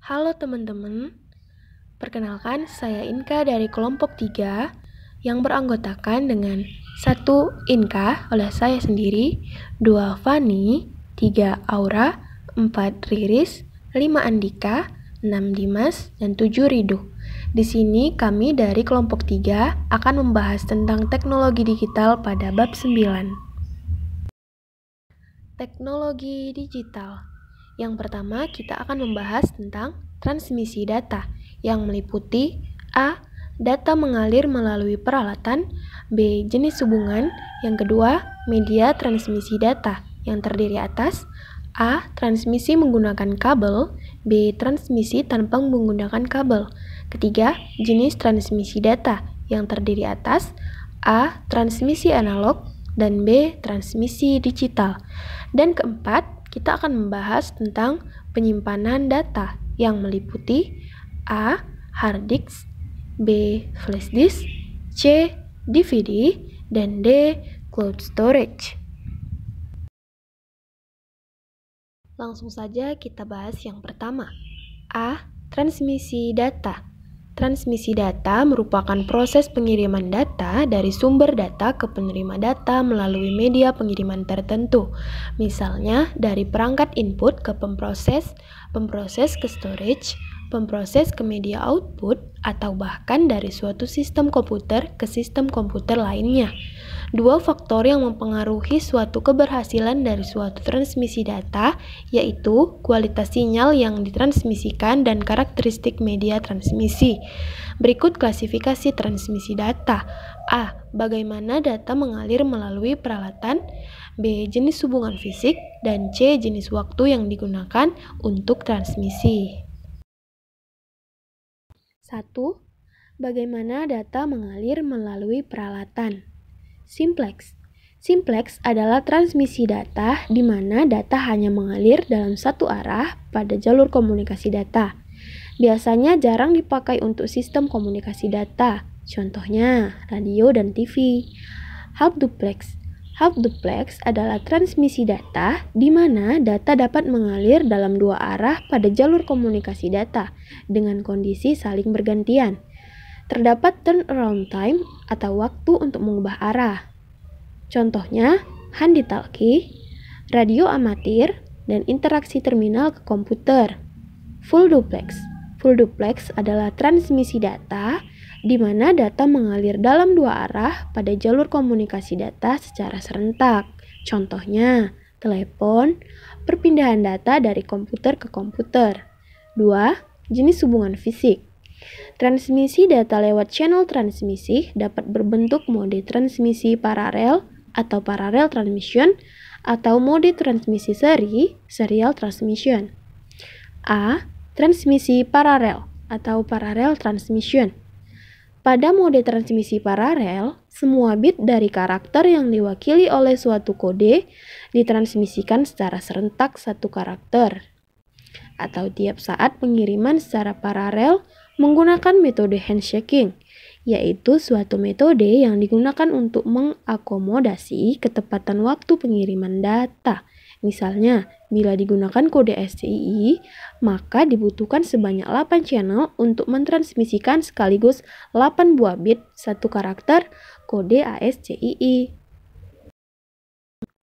Halo teman-teman, perkenalkan saya Inka dari kelompok 3 yang beranggotakan dengan 1 Inka oleh saya sendiri, 2 Fani, 3 Aura, 4 Riris, 5 Andika, 6 Dimas, dan 7 Ridu. Di sini kami dari kelompok 3 akan membahas tentang teknologi digital pada bab 9. Teknologi digital. Yang pertama, kita akan membahas tentang transmisi data yang meliputi A. Data mengalir melalui peralatan. B. Jenis hubungan. Yang kedua, media transmisi data yang terdiri atas A. Transmisi menggunakan kabel. B. Transmisi tanpa menggunakan kabel. Ketiga, jenis transmisi data yang terdiri atas A. Transmisi analog dan B. Transmisi digital. Dan keempat, kita akan membahas tentang penyimpanan data yang meliputi A. Hard disk, B. Flash disk, C. DVD, dan D. Cloud storage. Langsung saja kita bahas yang pertama. A. Transmisi data. Transmisi data merupakan proses pengiriman data dari sumber data ke penerima data melalui media pengiriman tertentu. Misalnya dari perangkat input ke pemproses, pemproses ke storage, pemproses ke media output, atau bahkan dari suatu sistem komputer ke sistem komputer lainnya. Dua faktor yang mempengaruhi suatu keberhasilan dari suatu transmisi data, yaitu kualitas sinyal yang ditransmisikan dan karakteristik media transmisi. Berikut klasifikasi transmisi data. A. Bagaimana data mengalir melalui peralatan. B. Jenis hubungan fisik. Dan C. Jenis waktu yang digunakan untuk transmisi. 1. Bagaimana data mengalir melalui peralatan. Simplex. Simplex adalah transmisi data di mana data hanya mengalir dalam satu arah pada jalur komunikasi data. Biasanya jarang dipakai untuk sistem komunikasi data, contohnya radio dan TV. Half duplex. Half duplex adalah transmisi data di mana data dapat mengalir dalam dua arah pada jalur komunikasi data dengan kondisi saling bergantian. Terdapat turnaround time atau waktu untuk mengubah arah. Contohnya, handy-talkie, radio amatir, dan interaksi terminal ke komputer. Full duplex. Full duplex adalah transmisi data di mana data mengalir dalam dua arah pada jalur komunikasi data secara serentak. Contohnya, telepon, perpindahan data dari komputer ke komputer. 2. Jenis hubungan fisik. Transmisi data lewat channel transmisi dapat berbentuk mode transmisi paralel atau parallel transmission atau mode transmisi seri, serial transmission. A. Transmisi paralel atau parallel transmission. Pada mode transmisi paralel, semua bit dari karakter yang diwakili oleh suatu kode ditransmisikan secara serentak satu karakter. Atau tiap saat pengiriman secara paralel menggunakan metode handshaking, yaitu suatu metode yang digunakan untuk mengakomodasi ketepatan waktu pengiriman data. Misalnya, bila digunakan kode ASCII, maka dibutuhkan sebanyak 8 channel untuk mentransmisikan sekaligus 8 buah bit satu karakter kode ASCII.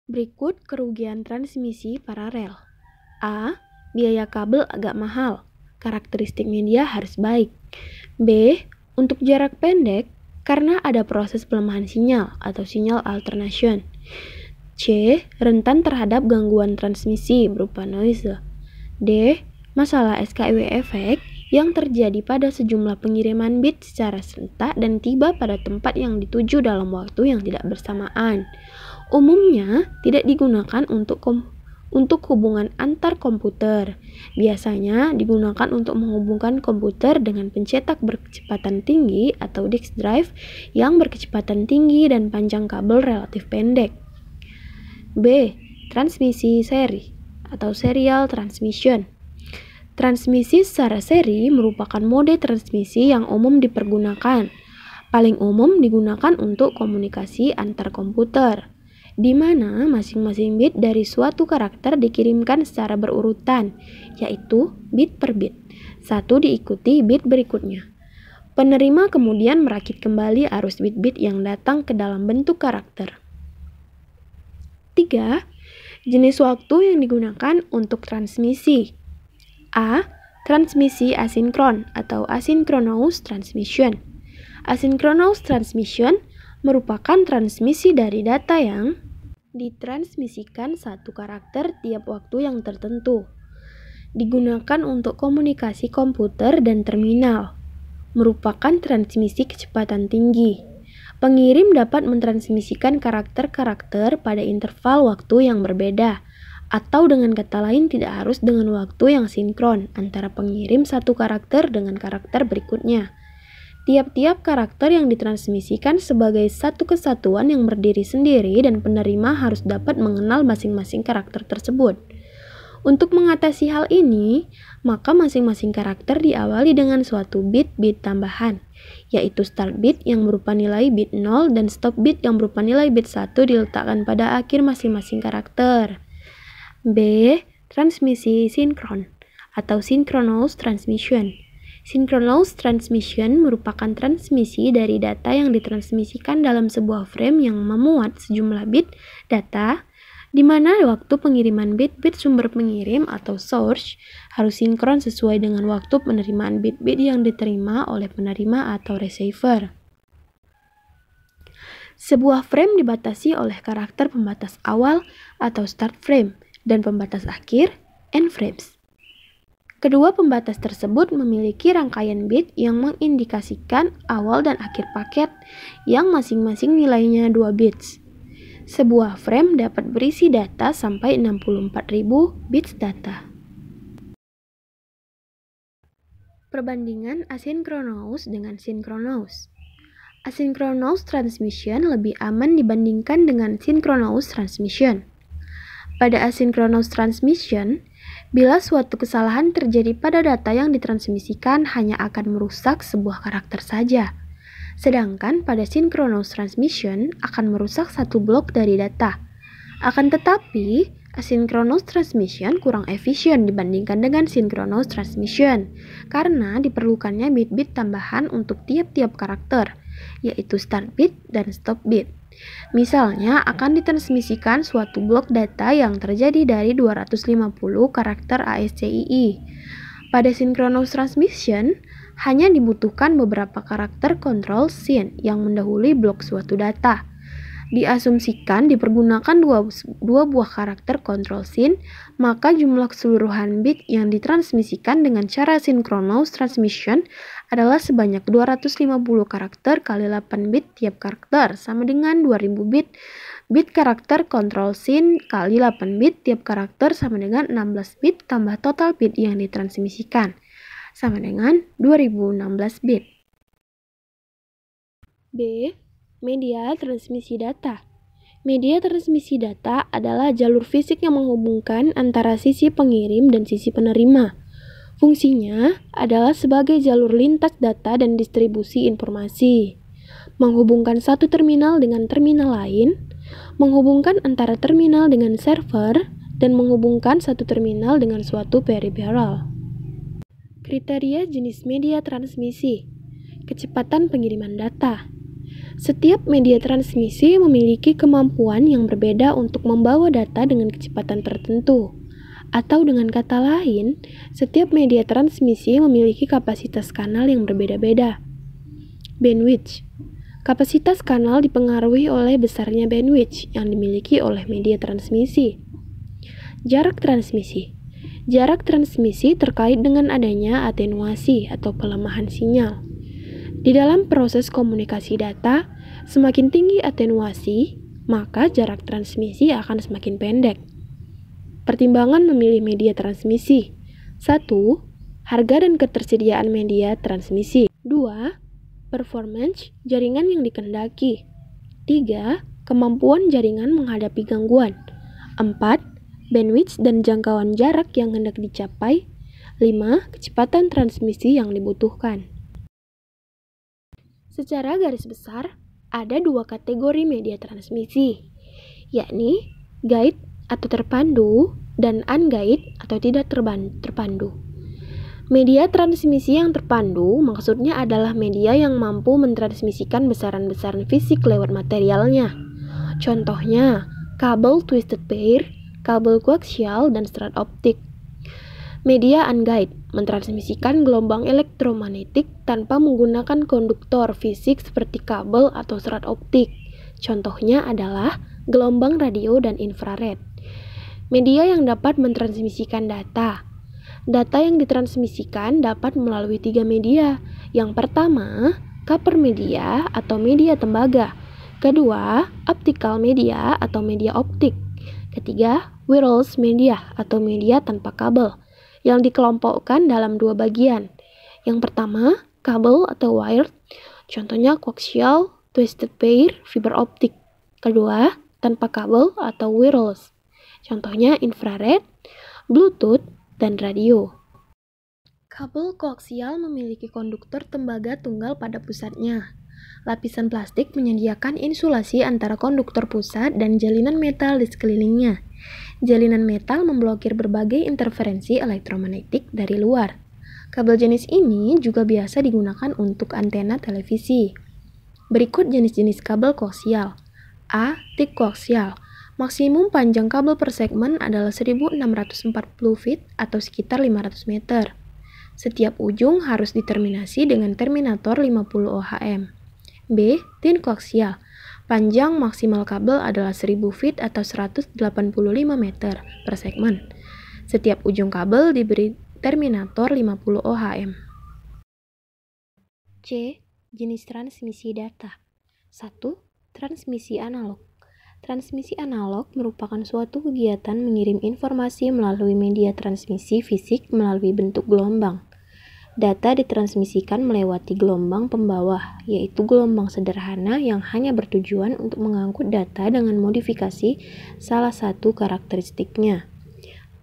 Berikut kerugian transmisi paralel. A. Biaya kabel agak mahal. Karakteristik media harus baik. B. Untuk jarak pendek, karena ada proses pelemahan sinyal atau sinyal alternation. C. Rentan terhadap gangguan transmisi berupa noise. D. Masalah SKIW efek yang terjadi pada sejumlah pengiriman bit secara serentak dan tiba pada tempat yang dituju dalam waktu yang tidak bersamaan. Umumnya tidak digunakan untuk hubungan antar komputer. Biasanya digunakan untuk menghubungkan komputer dengan pencetak berkecepatan tinggi atau disk drive yang berkecepatan tinggi dan panjang kabel relatif pendek. B. Transmisi seri atau serial transmission. Transmisi secara seri merupakan mode transmisi yang umum dipergunakan. Paling umum digunakan untuk komunikasi antar komputer. di mana masing-masing bit dari suatu karakter dikirimkan secara berurutan, yaitu bit per bit, satu diikuti bit berikutnya. Penerima kemudian merakit kembali arus bit-bit yang datang ke dalam bentuk karakter. 3. Jenis waktu yang digunakan untuk transmisi. A. Transmisi asinkron atau asynchronous transmission. Asynchronous transmission merupakan transmisi dari data yang ditransmisikan satu karakter tiap waktu yang tertentu. Digunakan untuk komunikasi komputer dan terminal. Merupakan transmisi kecepatan tinggi. Pengirim dapat mentransmisikan karakter-karakter pada interval waktu yang berbeda, atau dengan kata lain tidak harus dengan waktu yang sinkron antara pengirim satu karakter dengan karakter berikutnya. Tiap-tiap karakter yang ditransmisikan sebagai satu kesatuan yang berdiri sendiri dan penerima harus dapat mengenal masing-masing karakter tersebut. Untuk mengatasi hal ini, maka masing-masing karakter diawali dengan suatu bit-bit tambahan, yaitu start bit yang berupa nilai bit 0 dan stop bit yang berupa nilai bit 1 diletakkan pada akhir masing-masing karakter. B. Transmisi sinkron atau synchronous transmission. Synchronous transmission merupakan transmisi dari data yang ditransmisikan dalam sebuah frame yang memuat sejumlah bit data, di mana waktu pengiriman bit-bit sumber pengirim atau source harus sinkron sesuai dengan waktu penerimaan bit-bit yang diterima oleh penerima atau receiver. Sebuah frame dibatasi oleh karakter pembatas awal atau start frame dan pembatas akhir end frames. Kedua pembatas tersebut memiliki rangkaian bit yang mengindikasikan awal dan akhir paket yang masing-masing nilainya 2 bits. Sebuah frame dapat berisi data sampai 64.000 bits data. Perbandingan asynchronous dengan synchronous. Asynchronous transmission lebih aman dibandingkan dengan synchronous transmission. Pada asynchronous transmission, bila suatu kesalahan terjadi pada data yang ditransmisikan hanya akan merusak sebuah karakter saja. Sedangkan pada synchronous transmission akan merusak satu blok dari data. Akan tetapi, asynchronous transmission kurang efisien dibandingkan dengan synchronous transmission karena diperlukannya bit-bit tambahan untuk tiap-tiap karakter, yaitu start bit dan stop bit. Misalnya, akan ditransmisikan suatu blok data yang terjadi dari 250 karakter ASCII. Pada synchronous transmission, hanya dibutuhkan beberapa karakter control scene yang mendahului blok suatu data. Diasumsikan dipergunakan dua buah karakter control scene, maka jumlah keseluruhan bit yang ditransmisikan dengan cara synchronous transmission adalah sebanyak 250 karakter kali 8 bit tiap karakter sama dengan 2000 bit. Bit karakter control scene kali 8 bit tiap karakter sama dengan 16 bit tambah total bit yang ditransmisikan sama dengan 2016 bit. B. Media transmisi data. Media transmisi data adalah jalur fisik yang menghubungkan antara sisi pengirim dan sisi penerima. Fungsinya adalah sebagai jalur lintas data dan distribusi informasi, menghubungkan satu terminal dengan terminal lain, menghubungkan antara terminal dengan server, dan menghubungkan satu terminal dengan suatu peripheral. Kriteria jenis media transmisi. Kecepatan pengiriman data. Setiap media transmisi memiliki kemampuan yang berbeda untuk membawa data dengan kecepatan tertentu. Atau dengan kata lain, setiap media transmisi memiliki kapasitas kanal yang berbeda-beda. Bandwidth. Kapasitas kanal dipengaruhi oleh besarnya bandwidth yang dimiliki oleh media transmisi. Jarak transmisi. Jarak transmisi terkait dengan adanya atenuasi atau pelemahan sinyal. Di dalam proses komunikasi data, semakin tinggi atenuasi, maka jarak transmisi akan semakin pendek. Pertimbangan memilih media transmisi. 1. Harga dan ketersediaan media transmisi. 2. Performance jaringan yang dikehendaki. 3. Kemampuan jaringan menghadapi gangguan. 4. Bandwidth dan jangkauan jarak yang hendak dicapai. 5. Kecepatan transmisi yang dibutuhkan. Secara garis besar, ada dua kategori media transmisi, yakni guide atau terpandu dan unguided atau tidak terpandu. Media transmisi yang terpandu maksudnya adalah media yang mampu mentransmisikan besaran-besaran fisik lewat materialnya. Contohnya, kabel twisted pair, kabel koaksial, dan serat optik. Media unguided mentransmisikan gelombang elektromagnetik tanpa menggunakan konduktor fisik seperti kabel atau serat optik. Contohnya adalah gelombang radio dan infrared. Media yang dapat mentransmisikan data. Data yang ditransmisikan dapat melalui 3 media. Yang pertama, copper media atau media tembaga. Kedua, optical media atau media optik. Ketiga, wireless media atau media tanpa kabel, yang dikelompokkan dalam 2 bagian. Yang pertama, kabel atau wired, contohnya koaksial, twisted pair, fiber optik. Kedua, tanpa kabel atau wireless, contohnya infrared, bluetooth, dan radio. Kabel koaksial memiliki konduktor tembaga tunggal pada pusatnya. Lapisan plastik menyediakan insulasi antara konduktor pusat dan jalinan metal di sekelilingnya. Jalinan metal memblokir berbagai interferensi elektromagnetik dari luar. Kabel jenis ini juga biasa digunakan untuk antena televisi. Berikut jenis-jenis kabel koaksial. A. Thick koaksial. Maksimum panjang kabel per segmen adalah 1640 feet atau sekitar 500 meter. Setiap ujung harus diterminasi dengan terminator 50 ohm. B. Thin koaksial. Panjang maksimal kabel adalah 1000 feet atau 185 meter per segmen. Setiap ujung kabel diberi terminator 50 ohm. C. Jenis transmisi data. 1. Transmisi analog. Transmisi analog merupakan suatu kegiatan mengirim informasi melalui media transmisi fisik melalui bentuk gelombang. Data ditransmisikan melewati gelombang pembawa, yaitu gelombang sederhana yang hanya bertujuan untuk mengangkut data dengan modifikasi salah satu karakteristiknya,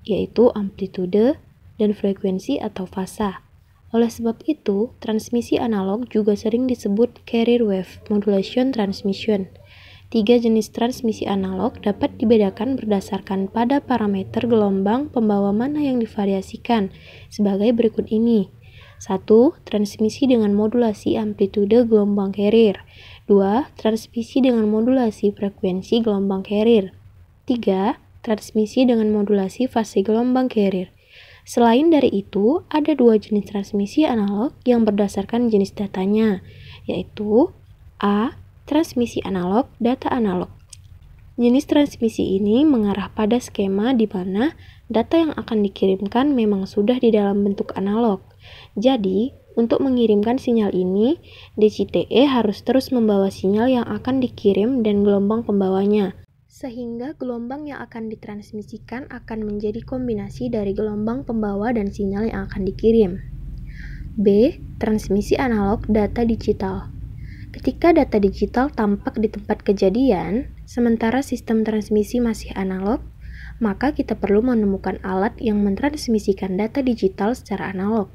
yaitu amplitude dan frekuensi atau fasa. Oleh sebab itu, transmisi analog juga sering disebut carrier wave modulation transmission. 3 jenis transmisi analog dapat dibedakan berdasarkan pada parameter gelombang pembawa mana yang divariasikan, sebagai berikut ini. 1. Transmisi dengan modulasi amplitude gelombang carrier. 2. Transmisi dengan modulasi frekuensi gelombang carrier. 3. Transmisi dengan modulasi fase gelombang carrier. Selain dari itu, ada 2 jenis transmisi analog yang berdasarkan jenis datanya, yaitu A. Transmisi analog, data analog. Jenis transmisi ini mengarah pada skema di mana data yang akan dikirimkan memang sudah di dalam bentuk analog. Jadi, untuk mengirimkan sinyal ini, DCTE harus terus membawa sinyal yang akan dikirim dan gelombang pembawanya, sehingga gelombang yang akan ditransmisikan akan menjadi kombinasi dari gelombang pembawa dan sinyal yang akan dikirim. B. Transmisi analog, data digital. Ketika data digital tampak di tempat kejadian, sementara sistem transmisi masih analog, maka kita perlu menemukan alat yang mentransmisikan data digital secara analog.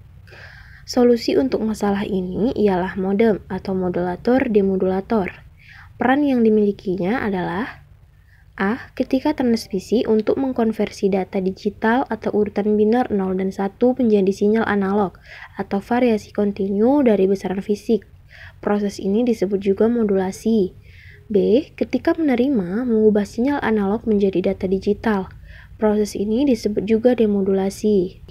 Solusi untuk masalah ini ialah modem atau modulator-demodulator. Peran yang dimilikinya adalah A. Ketika transmisi untuk mengkonversi data digital atau urutan biner 0 dan 1 menjadi sinyal analog atau variasi kontinu dari besaran fisik. Proses ini disebut juga modulasi. B. Ketika menerima, mengubah sinyal analog menjadi data digital. Proses ini disebut juga demodulasi.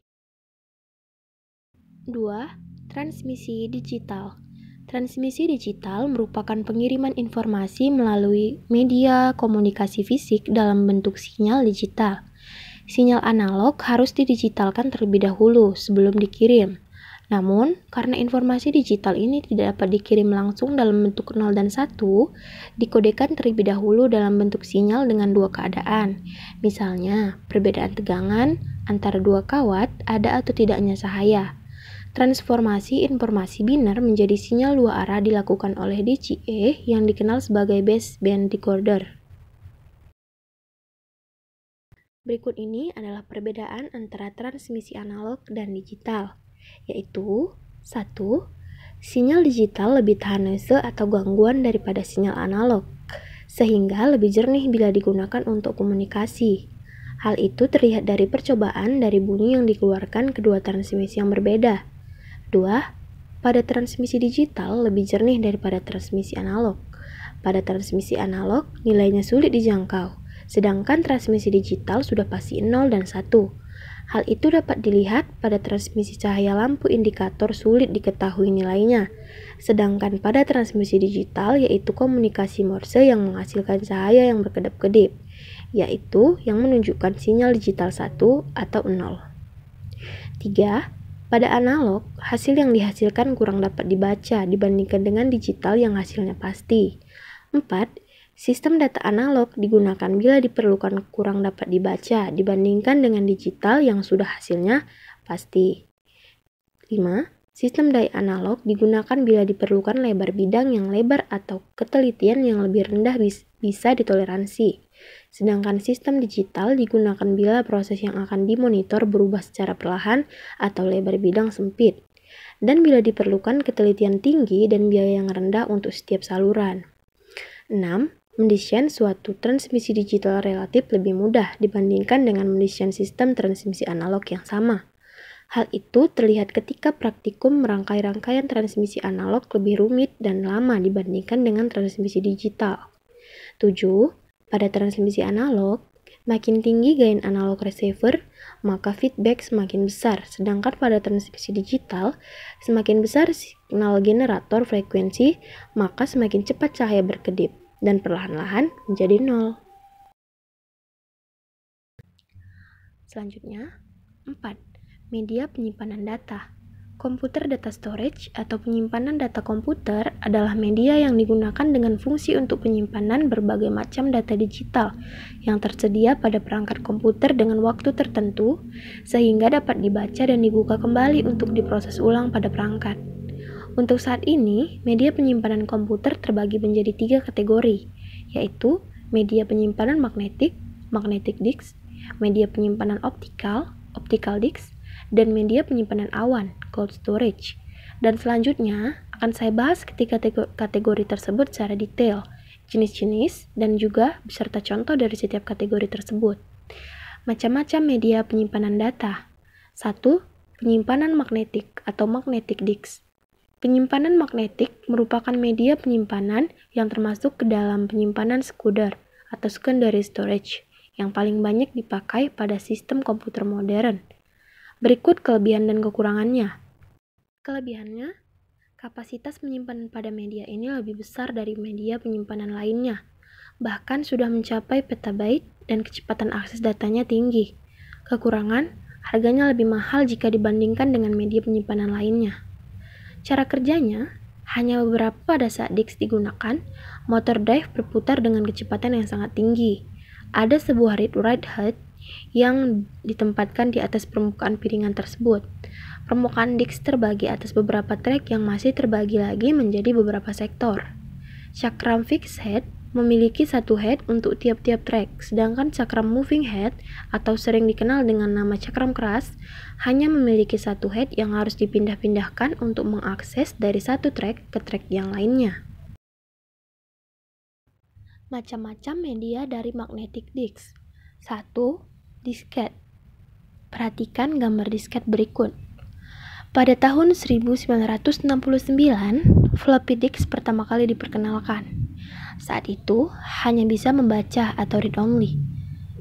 2. Transmisi digital. Transmisi digital merupakan pengiriman informasi melalui media komunikasi fisik dalam bentuk sinyal digital. Sinyal analog harus didigitalkan terlebih dahulu sebelum dikirim. Namun, karena informasi digital ini tidak dapat dikirim langsung dalam bentuk 0 dan 1, dikodekan terlebih dahulu dalam bentuk sinyal dengan 2 keadaan. Misalnya, perbedaan tegangan antara 2 kawat ada atau tidaknya cahaya. Transformasi informasi biner menjadi sinyal 2 arah dilakukan oleh DCE yang dikenal sebagai baseband decoder. Berikut ini adalah perbedaan antara transmisi analog dan digital, yaitu 1. Sinyal digital lebih tahan noise atau gangguan daripada sinyal analog. sehingga lebih jernih bila digunakan untuk komunikasi. Hal itu terlihat dari percobaan dari bunyi yang dikeluarkan kedua transmisi yang berbeda. 2. Pada transmisi digital lebih jernih daripada transmisi analog. Pada transmisi analog, nilainya sulit dijangkau, sedangkan transmisi digital sudah pasti 0 dan 1. Hal itu dapat dilihat pada transmisi cahaya lampu indikator sulit diketahui nilainya, sedangkan pada transmisi digital yaitu komunikasi Morse yang menghasilkan cahaya yang berkedip-kedip, yaitu yang menunjukkan sinyal digital 1 atau 0. 3. Pada analog, hasil yang dihasilkan kurang dapat dibaca dibandingkan dengan digital yang hasilnya pasti. 4. Sistem data analog digunakan bila diperlukan kurang dapat dibaca dibandingkan dengan digital yang sudah hasilnya pasti. 5. Sistem daya analog digunakan bila diperlukan lebar bidang yang lebar atau ketelitian yang lebih rendah bisa ditoleransi. Sedangkan sistem digital digunakan bila proses yang akan dimonitor berubah secara perlahan atau lebar bidang sempit, dan bila diperlukan ketelitian tinggi dan biaya yang rendah untuk setiap saluran. 6. Mendesain suatu transmisi digital relatif lebih mudah dibandingkan dengan mendesain sistem transmisi analog yang sama. Hal itu terlihat ketika praktikum merangkai rangkaian transmisi analog lebih rumit dan lama dibandingkan dengan transmisi digital. 7. Pada transmisi analog, makin tinggi gain analog receiver, maka feedback semakin besar, sedangkan pada transmisi digital, semakin besar signal generator frekuensi, maka semakin cepat cahaya berkedip, dan perlahan-lahan menjadi 0. Selanjutnya, 4. Media penyimpanan data. Komputer data storage atau penyimpanan data komputer adalah media yang digunakan dengan fungsi untuk penyimpanan berbagai macam data digital yang tersedia pada perangkat komputer dengan waktu tertentu sehingga dapat dibaca dan dibuka kembali untuk diproses ulang pada perangkat. Untuk saat ini, media penyimpanan komputer terbagi menjadi 3 kategori, yaitu media penyimpanan magnetik, magnetic disk, media penyimpanan optikal, optical disk, dan media penyimpanan awan, cold storage. Dan selanjutnya akan saya bahas ketika kategori tersebut secara detail, jenis-jenis, dan juga beserta contoh dari setiap kategori tersebut. Macam-macam media penyimpanan data. 1. Penyimpanan magnetik atau magnetic disk. Penyimpanan magnetik merupakan media penyimpanan yang termasuk ke dalam penyimpanan sekunder atau secondary storage yang paling banyak dipakai pada sistem komputer modern. Berikut kelebihan dan kekurangannya. Kelebihannya, kapasitas penyimpanan pada media ini lebih besar dari media penyimpanan lainnya, bahkan sudah mencapai petabyte dan kecepatan akses datanya tinggi. Kekurangan, harganya lebih mahal jika dibandingkan dengan media penyimpanan lainnya. Cara kerjanya, hanya beberapa pada saat disk digunakan, motor drive berputar dengan kecepatan yang sangat tinggi. Ada sebuah read-write head yang ditempatkan di atas permukaan piringan tersebut. Permukaan disk terbagi atas beberapa track yang masih terbagi lagi menjadi beberapa sektor. Cakram fixed head memiliki satu head untuk tiap-tiap track, sedangkan cakram moving head atau sering dikenal dengan nama cakram keras hanya memiliki satu head yang harus dipindah-pindahkan untuk mengakses dari satu track ke track yang lainnya. Macam-macam media dari magnetic disk. 1. Disket. Perhatikan gambar disket berikut. Pada tahun 1969, floppy disk pertama kali diperkenalkan. Saat itu, hanya bisa membaca atau read-only.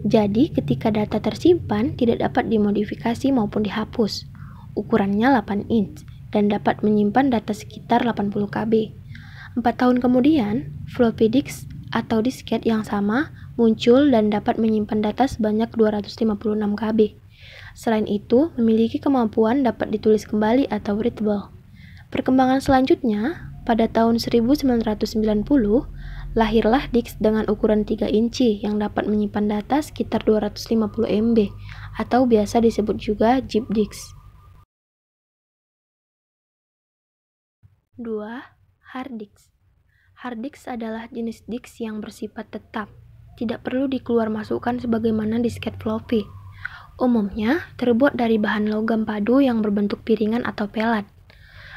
Jadi, ketika data tersimpan, tidak dapat dimodifikasi maupun dihapus. Ukurannya 8 inch dan dapat menyimpan data sekitar 80 KB. 4 tahun kemudian, floppy disk atau disket yang sama muncul dan dapat menyimpan data sebanyak 256 KB. Selain itu, memiliki kemampuan dapat ditulis kembali atau readable. Perkembangan selanjutnya, pada tahun 1990, lahirlah disk dengan ukuran 3 inci yang dapat menyimpan data sekitar 250 MB atau biasa disebut juga zip disk. 2. Hard disk. Hard disk adalah jenis disk yang bersifat tetap, tidak perlu dikeluar masukkan sebagaimana disket floppy. Umumnya terbuat dari bahan logam padu yang berbentuk piringan atau pelat.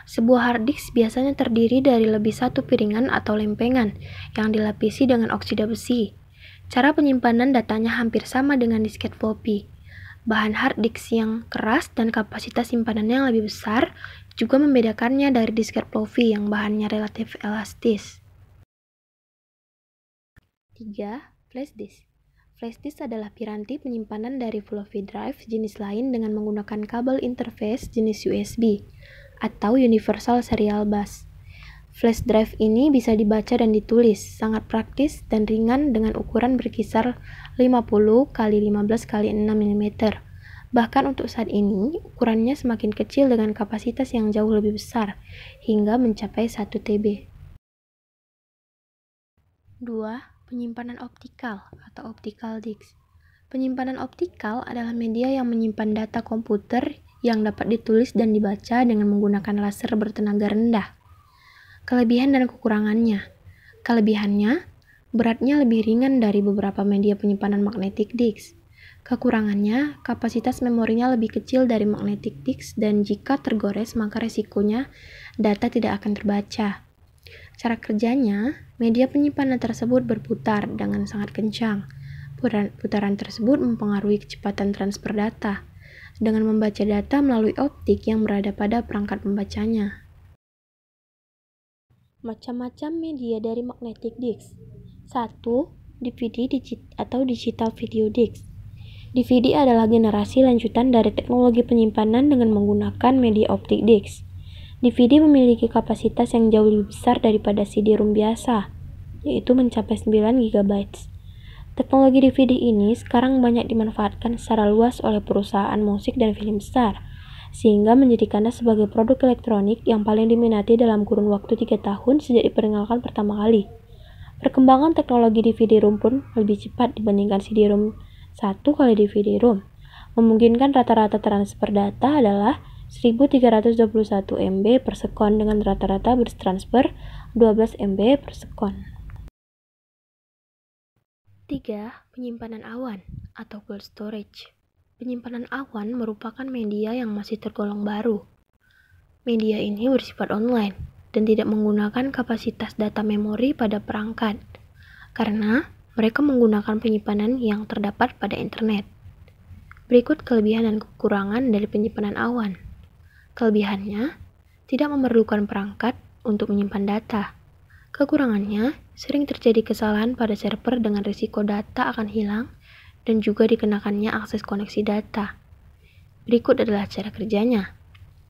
Sebuah hard disk biasanya terdiri dari lebih satu piringan atau lempengan yang dilapisi dengan oksida besi. Cara penyimpanan datanya hampir sama dengan disket floppy. Bahan hard disk yang keras dan kapasitas simpanannya yang lebih besar juga membedakannya dari disket floppy yang bahannya relatif elastis. 3. Flash disk. Flash disk adalah piranti penyimpanan dari floppy drive jenis lain dengan menggunakan kabel interface jenis USB atau Universal Serial Bus. Flash drive ini bisa dibaca dan ditulis, sangat praktis dan ringan dengan ukuran berkisar 50 x 15 x 6 mm. Bahkan untuk saat ini, ukurannya semakin kecil dengan kapasitas yang jauh lebih besar, hingga mencapai 1 TB. 2. Penyimpanan optikal atau optical disk. Penyimpanan optikal adalah media yang menyimpan data komputer yang dapat ditulis dan dibaca dengan menggunakan laser bertenaga rendah. Kelebihan dan kekurangannya. Kelebihannya, beratnya lebih ringan dari beberapa media penyimpanan magnetic disk. Kekurangannya, kapasitas memorinya lebih kecil dari magnetic disk dan jika tergores maka resikonya data tidak akan terbaca. Cara kerjanya, media penyimpanan tersebut berputar dengan sangat kencang. Putaran tersebut mempengaruhi kecepatan transfer data dengan membaca data melalui optik yang berada pada perangkat pembacanya. Macam-macam media dari magnetic disk. 1. DVD atau digital video disk. DVD adalah generasi lanjutan dari teknologi penyimpanan dengan menggunakan media optik disk. DVD memiliki kapasitas yang jauh lebih besar daripada CD-ROM biasa, yaitu mencapai 9 GB. Teknologi DVD ini sekarang banyak dimanfaatkan secara luas oleh perusahaan musik dan film besar, sehingga menjadikannya sebagai produk elektronik yang paling diminati dalam kurun waktu 3 tahun sejak diperkenalkan pertama kali. Perkembangan teknologi DVD-ROM pun lebih cepat dibandingkan CD-ROM 1 kali DVD-ROM, memungkinkan rata-rata transfer data adalah 1321 MB per sekon dengan rata-rata bus transfer 12 MB per sekon. 3. Penyimpanan awan atau cold storage. Penyimpanan awan merupakan media yang masih tergolong baru. Media ini bersifat online dan tidak menggunakan kapasitas data memori pada perangkat, karena mereka menggunakan penyimpanan yang terdapat pada internet. Berikut kelebihan dan kekurangan dari penyimpanan awan. Kelebihannya, tidak memerlukan perangkat untuk menyimpan data. Kekurangannya, sering terjadi kesalahan pada server dengan risiko data akan hilang dan juga dikenakannya akses koneksi data. Berikut adalah cara kerjanya.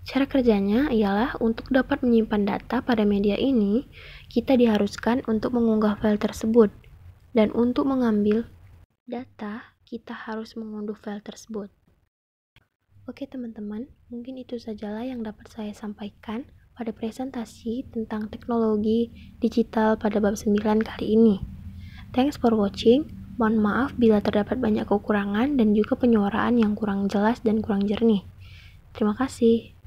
Cara kerjanya ialah untuk dapat menyimpan data pada media ini, kita diharuskan untuk mengunggah file tersebut. Dan untuk mengambil data, kita harus mengunduh file tersebut. Oke teman-teman, mungkin itu sajalah yang dapat saya sampaikan pada presentasi tentang teknologi digital pada bab 9 kali ini. Thanks for watching. Mohon maaf bila terdapat banyak kekurangan dan juga penyuaraan yang kurang jelas dan kurang jernih. Terima kasih.